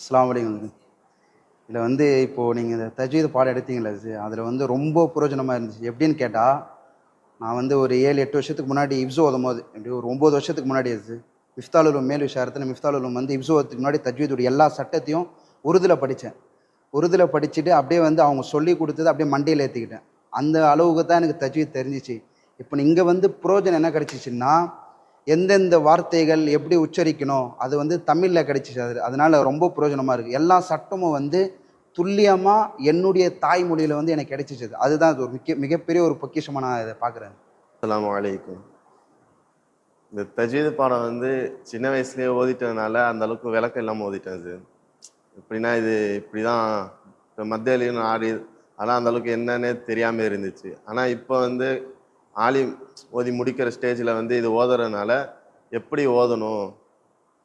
அஸ்ஸலாமு அலைக்கும். இதில் வந்து இப்போது நீங்கள் இந்த தஜ்வீத் பாடம் எடுத்தீங்களா அதில் வந்து ரொம்ப பிரயோஜனமாக இருந்துச்சு. எப்படின்னு கேட்டால், நான் வந்து ஒரு 7, 8 வருஷத்துக்கு முன்னாடி இப்ஸு ஓதும்போது, எப்படி ஒரு 9 வருஷத்துக்கு முன்னாடி மிஃப்தால் உலூம் மேல் விஷயத்தில் மிஃப்தால் உலூம் வந்து இப்ஸு ஓதுறதுக்கு முன்னாடி தஜ்வீதுடைய எல்லா சட்டத்தையும் உருதுல படித்தேன். உருதுல படிச்சுட்டு அப்படியே வந்து அவங்க சொல்லி கொடுத்தது அப்படியே மண்டையில் ஏற்றிக்கிட்டேன். அந்த அளவுக்கு தான் எனக்கு தஜ்வீத் தெரிஞ்சிச்சு. இப்போ இங்கே வந்து பிரயோஜனம் என்ன கிடைச்சிச்சுன்னா, எந்தெந்த வார்த்தைகள் எப்படி உச்சரிக்கணும் அது வந்து தமிழில் கிடைச்சிச்சு. அதனால ரொம்ப பிரயோஜனமாக இருக்குது. எல்லா சட்டமும் வந்து துல்லியமாக என்னுடைய தாய்மொழியில் வந்து எனக்கு கிடைச்சிச்சு. அதுதான் அது ஒரு மிகப்பெரிய ஒரு பொக்கிஷமாக நான் இதை பார்க்குறேன். அஸ்ஸலாமு அலைக்கும். இந்த தஜ்வீத் பாடம் வந்து சின்ன வயசுலேயே ஓதிட்டதுனால அந்த அளவுக்கு விளக்கம் இல்லாமல் ஓதிட்டேன். இது எப்படின்னா, இது இப்படி தான் இப்போ மத்தியிலையும் ஆடி அதெல்லாம் அந்த அளவுக்கு என்னன்னே தெரியாமல் இருந்துச்சு. ஆனால் இப்போ வந்து ஆலிம் ஓதி முடிக்கிற ஸ்டேஜில் வந்து இது ஓதுறதுனால எப்படி ஓதணும்,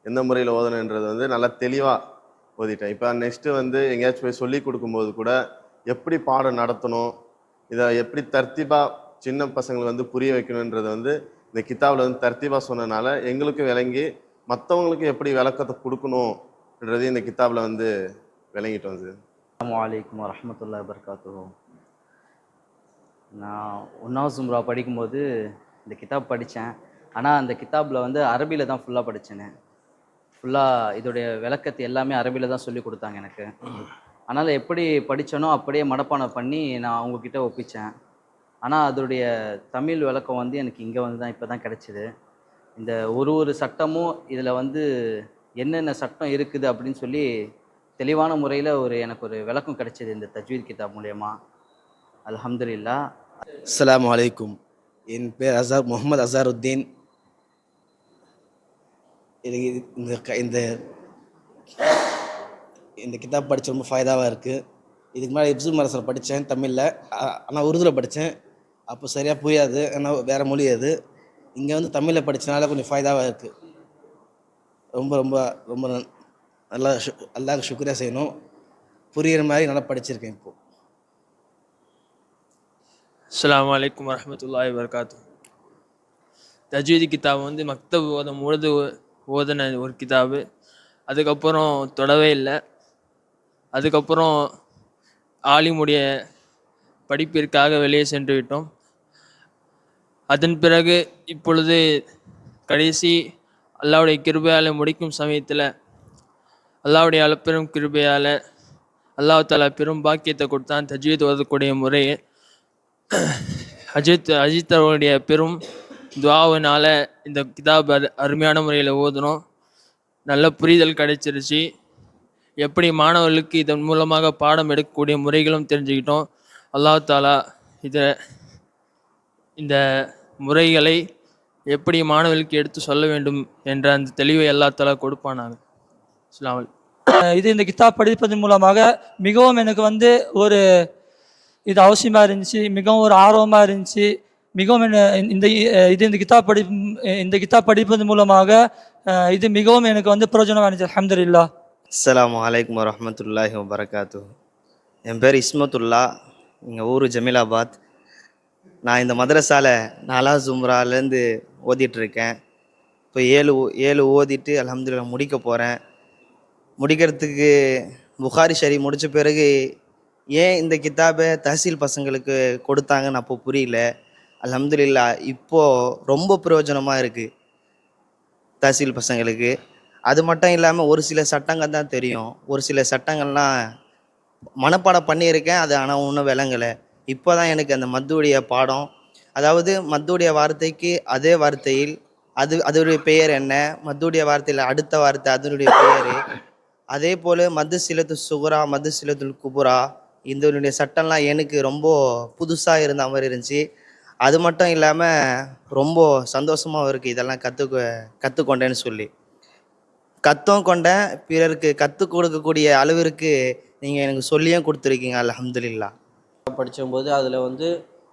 எந்த முறையில் ஓதணுன்றது வந்து நல்லா தெளிவாக ஓதிட்டேன். இப்போ நெக்ஸ்ட்டு வந்து எங்கேயாச்சும் போய் சொல்லி கொடுக்கும்போது கூட எப்படி பாடம் நடத்தணும், இதை எப்படி தர்த்தீபாக சின்ன பசங்களுக்கு வந்து புரிய வைக்கணுன்றது வந்து இந்த கிதாபில் வந்து தர்த்தீபாக சொன்னதுனால எங்களுக்கும் விளங்கி மற்றவங்களுக்கு எப்படி விளக்கத்தை கொடுக்கணுன்றது இந்த கிதாபில் வந்து விளங்கிட்டோம். சார் அஸ்ஸலாமு அலைக்கும் வரஹ்மத்துல்லாஹி வபரகாத்துஹு. நான் 1வது ஜும்ரா படிக்கும்போது இந்த கிதாப் படித்தேன். ஆனால் அந்த கிதாபில் வந்து அரபியில் தான் ஃபுல்லாக படித்தேனே. ஃபுல்லாக இதோடைய விளக்கத்தை எல்லாமே அரபியில் தான் சொல்லி கொடுத்தாங்க எனக்கு. அதனால் எப்படி படித்தனோ அப்படியே மனப்பாடம் பண்ணி நான் அவங்கக்கிட்ட ஒப்பித்தேன். ஆனால் அதோடைய தமிழ் விளக்கம் வந்து எனக்கு இங்கே வந்து தான் இப்போ தான் கிடச்சிது. இந்த ஒரு சட்டமும் இதில் வந்து என்னென்ன சட்டம் இருக்குது அப்படின்னு சொல்லி தெளிவான முறையில் எனக்கு ஒரு விளக்கம் கிடைச்சிது இந்த தஜ்வீத் கிதாப் மூலயமா. அல்ஹம்துலில்லாஹ். அஸ்ஸலாமு அலைக்கும். என் பேர் முகமது அசாருத்தீன். எனக்கு இந்த இந்த கிதாப் படித்த ரொம்ப ஃபைதாவாக இருக்குது. இதுக்கு மேலே இப்ஸு மரசல் படித்தேன் தமிழில், ஆனால் உருதுல படித்தேன். அப்போ சரியாக புரியாது, ஆனால் வேறு மொழி அது. இங்கே வந்து தமிழில் படித்தனால கொஞ்சம் ஃபைதாவாக இருக்குது. ரொம்ப ரொம்ப ரொம்ப நல்லா அல்லாஹ்க்கு ஷுக்ரியா செய்யணும். புரிகிற மாதிரி நல்லா படிச்சிருக்கேன் இப்போது. அஸ்ஸலாமு அலைக்கும் வரஹ்மத்துல்லாஹி வபரகாத்துஹு. தஜ்வீத் கிதாப் வந்து மக்தப் பொழுது ஓதின ஒரு கிதாபு. அதுக்கப்புறம் தொடவே இல்லை. அதுக்கப்புறம் ஆலிமுடைய படிப்பிற்காக வெளியே சென்று விட்டோம். அதன் பிறகு இப்பொழுது கடைசி அல்லாஹ்வுடைய கிருபையால் முடிக்கும் சமயத்தில் அல்லாஹ்வுடைய அளப்பெரும் கிருபையால் அல்லாஹ் தஆலா பெரும் பாக்கியத்தை கொடுத்தான். தஜ்வீத் ஓதக்கூடிய முறையை அஜித் அவருடைய பெரும் துஆவினால இந்த கிதாப் அருமையான முறையில் ஓதணும். நல்ல புரிதல் கிடைச்சிருச்சு. எப்படி மாணவர்களுக்கு இதன் மூலமாக பாடம் எடுக்கக்கூடிய முறைகளும் தெரிஞ்சுக்கிட்டோம். அல்லாஹ் தஆலா இந்த முறைகளை எப்படி மாணவர்களுக்கு எடுத்து சொல்ல வேண்டும் என்ற அந்த தெளிவை அல்லாஹ் தஆலா கொடுப்பானாங்க. அஸ்ஸலாமு அலைக்கும். இந்த கிதாப் படிப்பதன் மூலமாக மிகவும் எனக்கு வந்து ஒரு இது அவசியமாக இருந்துச்சு, மிகவும் ஒரு ஆர்வமாக இருந்துச்சு. மிகவும் இந்த கிதாப் படிப்பதன் மூலமாக இது மிகவும் எனக்கு வந்து பிரயோஜனமாக இருந்துச்சு. அல்ஹம்துலில்லாஹ். அஸ்ஸலாமு அலைக்கும் வரஹ்மத்துல்லாஹி வபரகாத்துஹு. என் பேர் இஸ்மத்துல்லா. எங்கள் ஊர் ஜமீலாபாத். நான் இந்த மதரசாவில் 4வது ஜும்ராலேருந்து ஓதிட்டுருக்கேன். இப்போ 7 ஓதிட்டு அல்ஹம்துலில்லாஹ் முடிக்க போகிறேன். முடிக்கிறதுக்கு புகாரி ஷரீஃப் முடித்த பிறகு ஏன் இந்த கிதாபை தஹசீல் பசங்களுக்கு கொடுத்தாங்கன்னு அப்போ புரியல. அல்ஹம்துலில்லாஹ் இப்போது ரொம்ப பிரயோஜனமாக இருக்குது தஹசீல் பசங்களுக்கு. அது மட்டும் இல்லாமல் ஒரு சில சட்டங்கள் தான் தெரியும், ஒரு சில சட்டங்கள்லாம் மனப்பாடம் பண்ணியிருக்கேன். அது ஆனால் ஒன்றும் விளங்கலை. இப்போ தான் எனக்கு அந்த மத்துடைய பாடம், அதாவது மத்துடைய வார்த்தைக்கு அதே வார்த்தையில் அதோடைய பெயர் என்ன, மத்துடைய வார்த்தையில் அடுத்த வார்த்தை அதனுடைய பெயர், அதே போல் மது சிலத்து சுகுரா மது சிலத்துல் குபுரா, இதனுடைய சட்டம்லாம் எனக்கு ரொம்ப புதுசாக இருந்த மாதிரி இருந்துச்சு. அது மட்டும் இல்லாமல் ரொம்ப சந்தோஷமாகவும் இருக்குது. இதெல்லாம் கற்றுக்கொண்டேன்னு சொல்லி கொண்டேன். பிறருக்கு கற்றுக் கொடுக்கக்கூடிய அளவிற்கு நீங்கள் எனக்கு சொல்லியும் கொடுத்துருக்கீங்க. அல்ஹம்துலில்லாஹ். படிக்கும்போது அதில் வந்து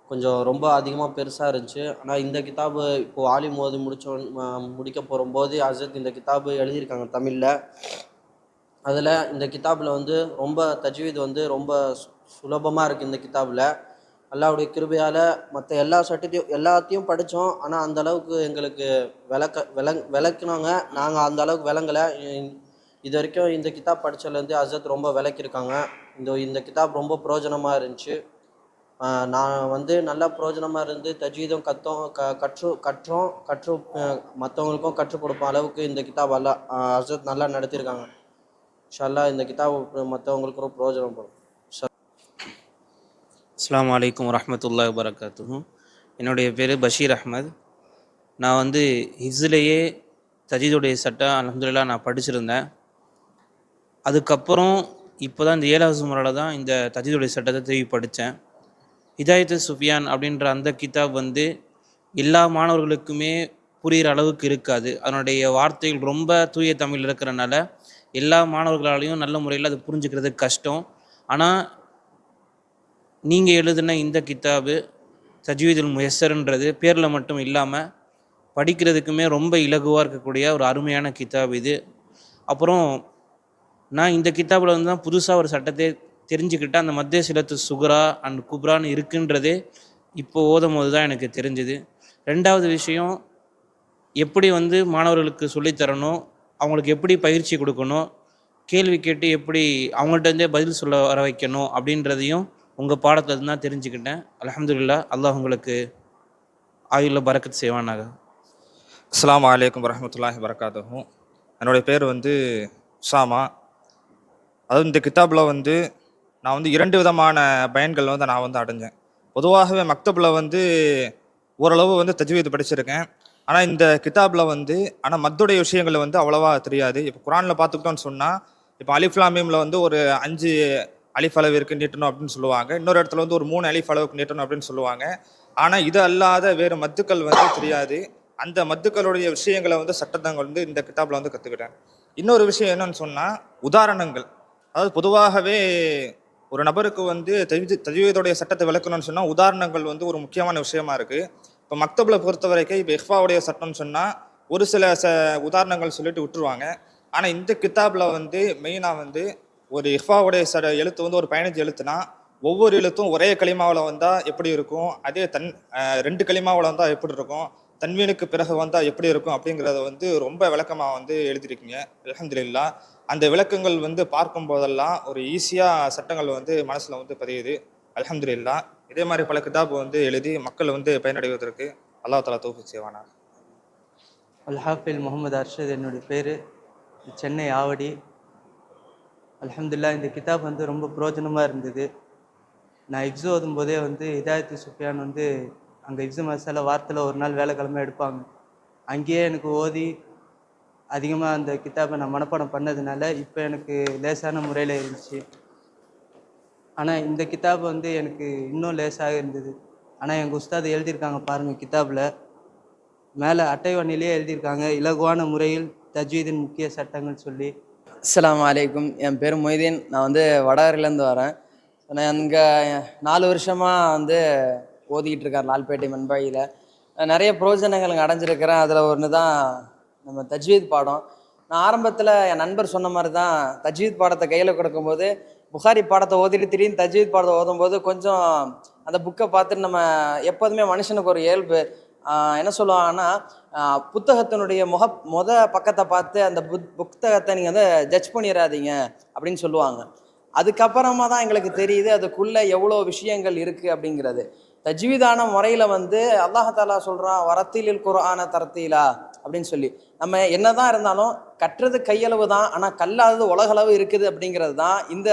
கொஞ்சம் ரொம்ப அதிகமாக பெருசாக இருந்துச்சு. ஆனால் இந்த கிதாபு இப்போது ஆலிம் ஓதி முடிக்க போகும்போது ஹசரத் இந்த கிதாபு எழுதியிருக்காங்க தமிழில். அதில் இந்த கிதாபில் வந்து ரொம்ப தஜ்வீத் வந்து ரொம்ப சுலபமாக இருக்குது. இந்த கிதாபில் அல்லாஹ்வுடைய கிருபையால் மற்ற எல்லாத்தையும் படித்தோம். ஆனால் அந்தளவுக்கு எங்களுக்கு விளக்குனாங்க, நாங்கள் அந்த அளவுக்கு விளங்கலை. இது வரைக்கும் இந்த கிதாப் படித்ததுலேருந்து ஹசரத் ரொம்ப விளக்கியிருக்காங்க. இந்த கிதாப் ரொம்ப பிரயோஜனமாக இருந்துச்சு. நான் வந்து நல்லா பிரயோஜனமாக இருந்து தஜ்வீதும் கற்றும் மற்றவங்களுக்கும் கற்றுக் கொடுப்ப அளவுக்கு இந்த கிதாப் ஹசரத் நல்லா நடத்தியிருக்காங்க. இன்ஷா அல்லாஹ் இந்த கிதாப் மற்றவங்களுக்கு ரொம்ப பிரயோஜனப்படும். அஸ்ஸலாமு அலைக்கும் வரஹ்மத்துல்லாஹி வபரகாத்துஹு. என்னுடைய பேர் பஷீர் அஹ்மத். நான் வந்து ஹிஃப்ஸுலேயே தஜீதுடைய சட்டம் அல்ஹம்துலில்லாஹ் நான் படிச்சிருந்தேன். அதுக்கப்புறம் இப்போ தான் இந்த 7வது முறையில் தான் இந்த தஜீதுடைய சட்டத்தை திருப்பி படித்தேன். ஹிதாயத்து சுஃபியான் அப்படின்ற அந்த கிதாப் வந்து எல்லா மாணவர்களுக்குமே புரிகிற அளவுக்கு இருக்காது. அதனுடைய வார்த்தைகள் ரொம்ப தூய தமிழ் இருக்கிறனால எல்லா மாணவர்களாலையும் நல்ல முறையில் அது புரிஞ்சுக்கிறது கஷ்டம். ஆனால் நீங்கள் எழுதின இந்த கித்தாபு தஜ்வீதுல் முயஸ்ஸர்ன்றது பேரில் மட்டும் இல்லாமல் படிக்கிறதுக்குமே ரொம்ப இலகுவாக இருக்கக்கூடிய ஒரு அருமையான கித்தாப் இது. அப்புறம் நான் இந்த கித்தாபில் வந்து தான் புதுசாக ஒரு சட்டத்தை தெரிஞ்சுக்கிட்டேன். அந்த மத்திய சிலத்து சுகரா அண்ட் குப்ரான்னு இருக்குன்றதே இப்போ ஓதும் போது தான் எனக்கு தெரிஞ்சுது. 2வது விஷயம், எப்படி வந்து மாணவர்களுக்கு சொல்லித்தரணும், அவங்களுக்கு எப்படி பயிற்சி கொடுக்கணும், கேள்வி கேட்டு எப்படி அவங்கள்ட்டேருந்தே பதில் சொல்ல வர வைக்கணும் அப்படின்றதையும் உங்கள் பாடத்தில் தான் தெரிஞ்சுக்கிட்டேன். அல்ஹம்துலில்லாஹ், அல்லாஹ் உங்களுக்கு ஆயுளில் பரக்கத் செய்வானாக. அஸ்ஸலாமு அலைக்கும் வரஹ்மத்துல்லாஹி வபரகாத்துஹு. என்னுடைய பேர் வந்து உசாமா. அதாவது இந்த கிதாபில் வந்து நான் வந்து 2 விதமான பயன்கள் வந்து நான் வந்து அடைஞ்சேன். பொதுவாகவே மக்தபில் வந்து ஓரளவு வந்து தஜ்வீது படிச்சிருக்கேன். ஆனால் இந்த கிதாபில் வந்து மத்துடைய விஷயங்கள் வந்து அவ்வளோவா தெரியாது. இப்போ குரானில் பார்த்துக்கிட்டோன்னு சொன்னால், இப்போ அலிஃப் லாம் மீமில் வந்து ஒரு 5 அலிஃப் அளவிற்கு நீட்டணும் அப்படின்னு சொல்லுவாங்க. இன்னொரு இடத்துல வந்து ஒரு 3 அலிஃப் அளவுக்கு நீட்டணும் அப்படின்னு சொல்லுவாங்க. ஆனால் இது அல்லாத வேறு மத்துக்கள் வந்து தெரியாது. அந்த மத்துக்களுடைய விஷயங்களை வந்து சட்டத்தங்கள் வந்து இந்த கிதாபில் வந்து கற்றுக்கிட்டேன். இன்னொரு விஷயம் என்னன்னு சொன்னால், உதாரணங்கள். அதாவது பொதுவாகவே ஒரு நபருக்கு வந்து தஜ்வீதுடைய சட்டத்தை விளக்கணும்னு சொன்னால் உதாரணங்கள் வந்து ஒரு முக்கியமான விஷயமா இருக்குது. இப்போ மக்தபில் பொறுத்த வரைக்கும் இப்போ இஹ்ஃபாவுடைய சட்டம்னு சொன்னால் ஒரு சில உதாரணங்கள் சொல்லிட்டு விட்டுருவாங்க. ஆனால் இந்த கிதாபில் வந்து மெயினாக வந்து ஒரு இஹ்ஃபாவுடைய எழுத்து வந்து ஒரு 15 எழுத்துனா ஒவ்வொரு எழுத்தும் ஒரே கலிமாவில் வந்தால் எப்படி இருக்கும், அதே 2 கலிமாவில் வந்தால் எப்படி இருக்கும், தன்வீனுக்கு பிறகு வந்தால் எப்படி இருக்கும் அப்படிங்கிறத வந்து ரொம்ப விளக்கமாக வந்து எழுதியிருக்கீங்க. அல்ஹம்துலில்லாஹ். அந்த விளக்கங்கள் வந்து பார்க்கும் போதெல்லாம் ஒரு ஈஸியாக சட்டங்கள் வந்து மனசில் வந்து பதியுது. அல்ஹம்துலில்லாஹ். இதே மாதிரி பல கிதாப் வந்து எழுதி மக்கள் வந்து பயனடைவதற்கு அல்லாஹ் தஆலா தௌஃபீக் செய்வானா. அல்ஹாஃபில் முகமது அர்ஷத் என்னுடைய பேர். சென்னை ஆவடி. அல்ஹம்துலில்லாஹ், இந்த கிதாப் வந்து ரொம்ப பிரயோஜனமாக இருந்தது. நான் இஃப்ஸு ஓதும் போதே வந்து ஹிதாயத்து சுஃபியான் வந்து அங்கே இஃப்ஸு மசாலா வாரத்தில் ஒரு நாள் வேலைக்கிழமை எடுப்பாங்க. அங்கேயே எனக்கு ஓதி அதிகமாக அந்த கிதாபை நான் மனப்பாடம் பண்ணதுனால இப்போ எனக்கு லேசான முறையில் இருந்துச்சு. ஆனால் இந்த கிதாப் வந்து எனக்கு இன்னும் லேசாக இருந்தது. ஆனால் எங்கள் உஸ்தாது எழுதியிருக்காங்க பாருங்கள், கிதாபில் மேலே அட்டைவண்ணிலே எழுதியிருக்காங்க, இலகுவான முறையில் தஜ்வீதின் முக்கிய சட்டங்கள் சொல்லி. அஸ்ஸலாமு அலைக்கும். என் பேர் மொய்தீன். நான் வந்து வடகரையிலேருந்து வரேன். நான் இங்கே 4 வருஷமாக வந்து ஓதிக்கிட்டு இருக்கேன் லால்பேட்டை மண்பாயில். நிறைய பிரயோஜனங்கள் அடைஞ்சிருக்கிறேன். அதில் ஒன்று தான் நம்ம தஜ்வீத் பாடம். நான் ஆரம்பத்தில் என் நண்பர் சொன்ன மாதிரி தான் தஜ்வீத் பாடத்தை கையில் கொடுக்கும்போது புகாரி பாடத்தை ஓதிட்டு திடீர்னு தஜ்வீத் பாடத்தை ஓதும்போது கொஞ்சம் அந்த புக்கை பார்த்துட்டு நம்ம எப்போதுமே மனுஷனுக்கு ஒரு இயல்பு என்ன சொல்லுவாங்கன்னா, புத்தகத்தினுடைய மொத பக்கத்தை பார்த்து அந்த புத்தகத்தை நீங்கள் வந்து ஜட்ஜ் பண்ணிடாதீங்க அப்படின்னு சொல்லுவாங்க. அதுக்கப்புறமா தான் எங்களுக்கு தெரியுது அதுக்குள்ளே எவ்வளோ விஷயங்கள் இருக்குது அப்படிங்கிறது. தஜ்வீதான முறையில் வந்து அல்லாஹ் தஆலா சொல்கிறான், வரத்தீலில் குர்ஆன தர்தீலா அப்படின்னு சொல்லி. நம்ம என்னதான் இருந்தாலும் கற்றது கையளவு தான், ஆனால் கல்லாதது உலகளவு இருக்குது அப்படிங்கிறது தான் இந்த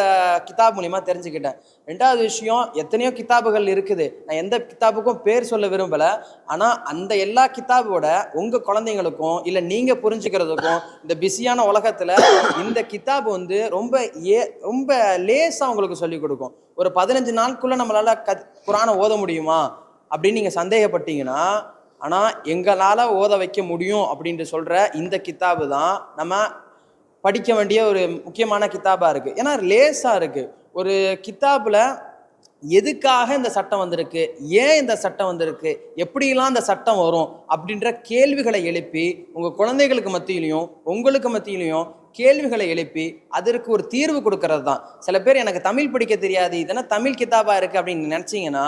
கிதாப் மூலிமா தெரிஞ்சுக்கிட்டேன். 2வது விஷயம், எத்தனையோ கிதாபுகள் இருக்குது. நான் எந்த கிதாபுக்கும் பேர் சொல்ல விரும்பலை. ஆனால் அந்த எல்லா கிதாபோட உங்கள் குழந்தைங்களுக்கும் இல்லை நீங்கள் புரிஞ்சுக்கிறதுக்கும் இந்த பிஸியான உலகத்தில் இந்த கிதாப் வந்து ரொம்ப லேசாக உங்களுக்கு சொல்லிக் கொடுக்கும். ஒரு 15 நாளுக்குள்ளே நம்மளால் குர்ஆனை ஓத முடியுமா அப்படின்னு நீங்கள் சந்தேகப்பட்டீங்கன்னா, ஆனால் எங்களால் ஓத வைக்க முடியும் அப்படின்ட்டு சொல்கிற இந்த கித்தாபு தான் நம்ம படிக்க வேண்டிய ஒரு முக்கியமான கித்தாபாக இருக்குது. ஏன்னா லேசாக இருக்குது. ஒரு கித்தாபில் எதுக்காக இந்த சட்டம் வந்திருக்கு, ஏன் இந்த சட்டம் வந்திருக்கு, எப்படிலாம் இந்த சட்டம் வரும் அப்படின்ற கேள்விகளை எழுப்பி உங்கள் குழந்தைகளுக்கு மத்தியிலையும் உங்களுக்கு மத்தியிலையும் கேள்விகளை எழுப்பி அதற்கு ஒரு தீர்வு கொடுக்கறது தான். சில பேர் எனக்கு தமிழ் படிக்க தெரியாது, இதெல்லாம் தமிழ் கிதாபாக இருக்குது அப்படின்னு நினச்சிங்கன்னா,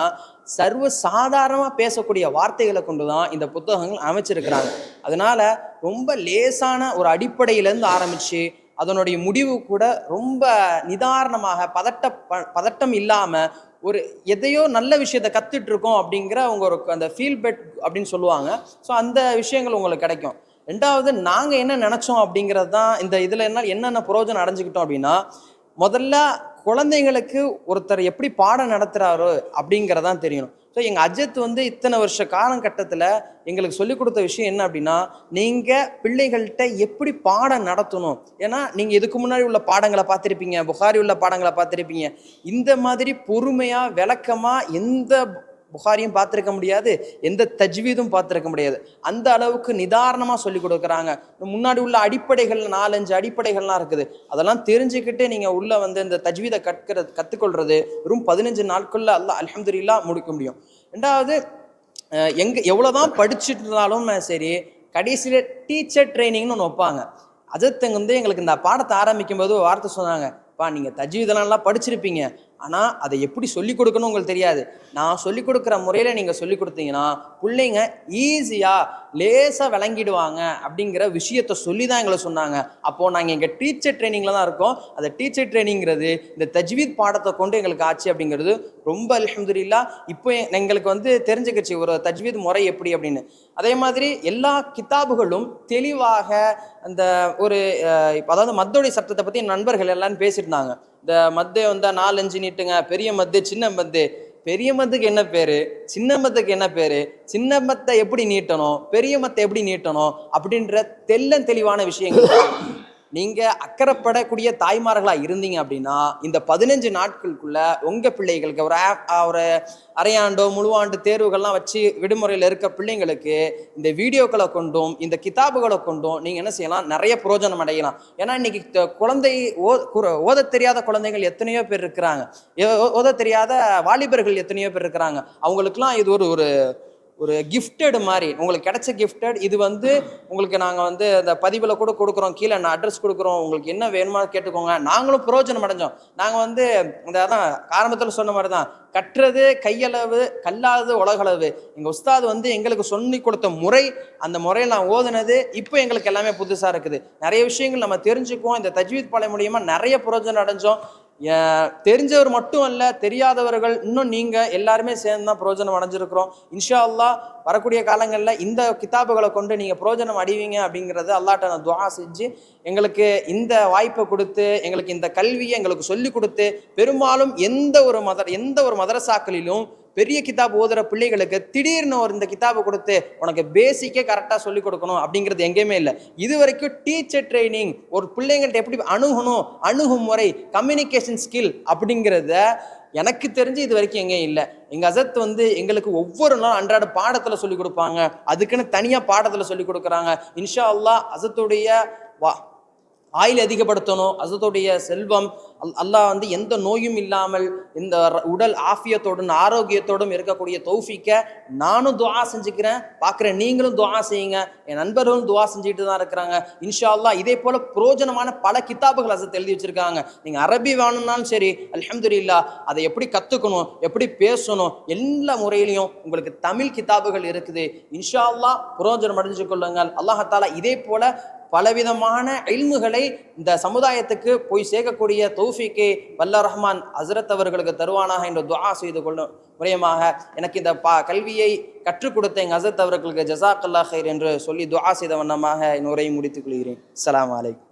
சர்வ சாதாரணமாக பேசக்கூடிய வார்த்தைகளை கொண்டு தான் இந்த புத்தகங்கள் அமைச்சிருக்கிறாங்க. அதனால் ரொம்ப லேசான ஒரு அடிப்படையிலேருந்து ஆரம்பித்து அதனுடைய முடிவு கூட ரொம்ப நிதானமாக பதட்டம் இல்லாமல் ஒரு எதையோ நல்ல விஷயத்தை கற்றுட்டு இருக்கோம் அப்படிங்கிற அவங்க ஒரு அந்த ஃபீல் பெட் அப்படின்னு சொல்லுவாங்க. ஸோ அந்த விஷயங்கள் உங்களுக்கு கிடைக்கும். ரெண்டாவது, நாங்கள் என்ன நினச்சோம் அப்படிங்கிறது தான் இந்த இதில் என்னென்ன பிரயோஜனம் அடைஞ்சுக்கிட்டோம் அப்படின்னா, முதல்ல குழந்தைங்களுக்கு ஒருத்தர் எப்படி பாடம் நடத்துகிறாரோ அப்படிங்கிறதான் தெரியணும். ஸோ எங்கள் அஜித் வந்து இத்தனை வருஷ காலகட்டத்தில் எங்களுக்கு சொல்லிக் கொடுத்த விஷயம் என்ன அப்படின்னா, நீங்கள் பிள்ளைகள்கிட்ட எப்படி பாடம் நடத்தணும். ஏன்னா நீங்கள் இதுக்கு முன்னாடி உள்ள பாடங்களை பார்த்துருப்பீங்க, புகாரி உள்ள பாடங்களை பார்த்துருப்பீங்க. இந்த மாதிரி பொறுமையாக விளக்கமாக எந்த புகாரியும் பார்த்துருக்க முடியாது, எந்த தஜ்வீதும் பார்த்துருக்க முடியாது. அந்த அளவுக்கு நிதானமாக சொல்லி கொடுக்குறாங்க. முன்னாடி உள்ள அடிப்படைகள் 4-5 அடிப்படைகள்லாம் இருக்குது. அதெல்லாம் தெரிஞ்சுக்கிட்டு நீங்கள் உள்ளே வந்து இந்த தஜ்வீதை கற்றுக்கொள்வது வெறும் 15 நாட்களில் அல்லாஹ் அல்ஹம்துலில்லாஹ் முடிக்க முடியும். ரெண்டாவது, எவ்வளோதான் படிச்சுட்டு இருந்தாலும் சரி, கடைசியில் டீச்சர் ட்ரைனிங்னு ஒன்று வைப்பாங்க. அஜத்தங்க வந்து எங்களுக்கு இந்த பாடத்தை ஆரம்பிக்கும் போது ஒரு வார்த்தை சொன்னாங்க, நீங்கள் தஜ்வீதெல்லாம் படிச்சிருப்பீங்க, ஆனால் அதை எப்படி சொல்லிக் கொடுக்கணும் உங்களுக்கு தெரியாது. நான் சொல்லிக் கொடுக்குற முறையில் நீங்கள் சொல்லிக் கொடுத்தீங்கன்னா பிள்ளைங்க ஈஸியாக லேசாக விளங்கிடுவாங்க அப்படிங்கிற விஷயத்த சொல்லி தான் எங்களை சொன்னாங்க. அப்போது நாங்கள் எங்கள் டீச்சர் ட்ரைனிங்கில் தான் இருக்கோம். அந்த டீச்சர் ட்ரைனிங்கிறது இந்த தஜ்வீத் பாடத்தை கொண்டு எங்களுக்கு ஆச்சு அப்படிங்கிறது ரொம்ப அல்ஹம்துலில்லாஹ். இப்போ எங்களுக்கு வந்து தெரிஞ்சுக்கிச்சு ஒரு தஜ்வீத் முறை எப்படி அப்படின்னு. அதே மாதிரி எல்லா கிதாபுகளும் தெளிவாக அந்த ஒரு அதாவது மத்தோடைய சட்டத்தை பற்றி என் நண்பர்கள் எல்லாரும் பேசியிருந்தாங்க. இந்த மத்து வந்து 4-5 நீட்டுங்க, பெரிய மத்து சின்ன மத்து, பெரிய மத்துக்கு என்ன பேர், சின்ன மத்துக்கு என்ன பேர், சின்ன மத்தை எப்படி நீட்டணும், பெரிய மத்தை எப்படி நீட்டணும் அப்படின்ற தெளிவான விஷயங்கள். நீங்கள் அக்கறைப்படக்கூடிய தாய்மார்களாக இருந்தீங்க அப்படின்னா இந்த 15 நாட்களுக்குள்ள உங்கள் பிள்ளைகளுக்கு ஒரு அரையாண்டோ முழுவாண்டு தேர்வுகள்லாம் வச்சு விடுமுறையில் இருக்க பிள்ளைங்களுக்கு இந்த வீடியோக்களை கொண்டும் இந்த கிதாபுகளை கொண்டும் நீங்கள் என்ன செய்யலாம், நிறைய பிரயோஜனம் அடையலாம். ஏன்னா இன்னைக்கு குழந்தை ஓத தெரியாத குழந்தைகள் எத்தனையோ பேர் இருக்கிறாங்க, ஓத தெரியாத வாலிபர்கள் எத்தனையோ பேர் இருக்கிறாங்க. அவங்களுக்குலாம் இது ஒரு கிஃப்டடு மாதிரி, உங்களுக்கு கிடைச்ச கிஃப்டட். இது வந்து உங்களுக்கு நாங்கள் வந்து அந்த பதிவில் கூட கொடுக்குறோம், கீழே நான் அட்ரஸ் கொடுக்குறோம், உங்களுக்கு என்ன வேணுமா கேட்டுக்கோங்க. நாங்களும் பிரயோஜனம் அடைஞ்சோம். நாங்கள் வந்து இந்த தான் ஆரம்பத்தில் சொன்ன மாதிரி தான், கற்றது கையளவு கல்லாதது உலகளவு. எங்கள் உஸ்தாது வந்து எங்களுக்கு சொல்லி கொடுத்த முறை, அந்த முறையில் நான் ஓதுனது இப்போ எங்களுக்கு எல்லாமே புதுசாக இருக்குது. நிறைய விஷயங்கள் நம்ம தெரிஞ்சுக்குவோம். இந்த தஜ்வீத் பாலை மூலியமாக நிறைய பிரயோஜனம் அடைஞ்சோம். தெரிஞ்சவர் மட்டும் அல்ல, தெரியாதவர்கள் இன்னும் நீங்கள் எல்லாருமே சேர்ந்து தான் பிரயோஜனம் அடைஞ்சிருக்கிறோம். இன்ஷா அல்லாஹ் வரக்கூடிய காலங்களில் இந்த கிதாபுகளை கொண்டு நீங்கள் பிரயோஜனம் அடைவீங்க அப்படிங்கிறது அல்லாஹ்ட்ட நான் துஆ செஞ்சு எங்களுக்கு இந்த வாய்ப்பை கொடுத்து எங்களுக்கு இந்த கல்வியை எங்களுக்கு சொல்லி கொடுத்து, பெரும்பாலும் எந்த ஒரு மதரசாக்களிலும் பெரிய கிதாப் ஓதுற பிள்ளைகளுக்கு திடீர்னு இந்த கிதாபை கொடுத்து உனக்கு பேசிக்கே கரெக்டாக சொல்லிக் கொடுக்கணும் அப்படிங்கிறது எங்கேயுமே இல்லை. இது வரைக்கும் டீச்சர் ட்ரைனிங், ஒரு பிள்ளைங்கள்ட்ட எப்படி அணுகணும், அணுகுமுறை, கம்யூனிகேஷன் ஸ்கில் அப்படிங்கிறத எனக்கு தெரிஞ்சு இது வரைக்கும் எங்கேயும் இல்லை. எங்கள் அசத் வந்து எங்களுக்கு ஒவ்வொரு நாள் அன்றாட பாடத்தில் சொல்லிக் கொடுப்பாங்க, அதுக்குன்னு தனியாக பாடத்தில் சொல்லிக் கொடுக்குறாங்க. இன்ஷா அல்லாஹ் அசத்துடைய ஆயுள் அதிகப்படுத்தணும், அசத்துடைய செல்வம் அல்லாஹ் வந்து எந்த நோயும் இல்லாமல் இந்த உடல் ஆஃபியத்தோடும் ஆரோக்கியத்தோடும் இருக்கக்கூடிய தௌஃபீக்கை நானும் துஆ செஞ்சுக்கிறேன், பார்க்குறேன் நீங்களும் துஆ செய்யுங்க, என் நண்பர்களும் துஆ செஞ்சுட்டு தான் இருக்கிறாங்க. இன்ஷா அல்லாஹ் இதே போல் புரோஜனமான பல கிதாபுகள் அசத் எழுதி வச்சுருக்காங்க. நீங்கள் அரபி வேணும்னாலும் சரி அல்ஹம்துலில்லாஹ், அதை எப்படி கற்றுக்கணும், எப்படி பேசணும், எல்லா முறையிலையும் உங்களுக்கு தமிழ் கிதாபுகள் இருக்குது. இன்ஷா அல்லாஹ் புரோஜனம் அடைஞ்சு கொள்ளுங்கள். அல்லாஹ் தஆலா இதே போல் பலவிதமான இல்முகளை இந்த சமுதாயத்துக்கு போய் சேர்க்கக்கூடிய தௌஃபீக்கை வல்ல ரஹ்மான் ஹஸ்ரத் அவர்களுக்கு தருவானாக என்று துஆ செய்து கொள்ளும் முறையமாக எனக்கு இந்த கல்வியை கற்றுக் கொடுத்த எங்கள் ஹஸ்ரத் அவர்களுக்கு ஜஸாக்கல்லாஹ் ஹைர் என்று சொல்லி துஆ செய்த வண்ணமாக என் உரையை முடித்துக் கொள்கிறேன். அஸ்ஸலாமு அலைக்கும்.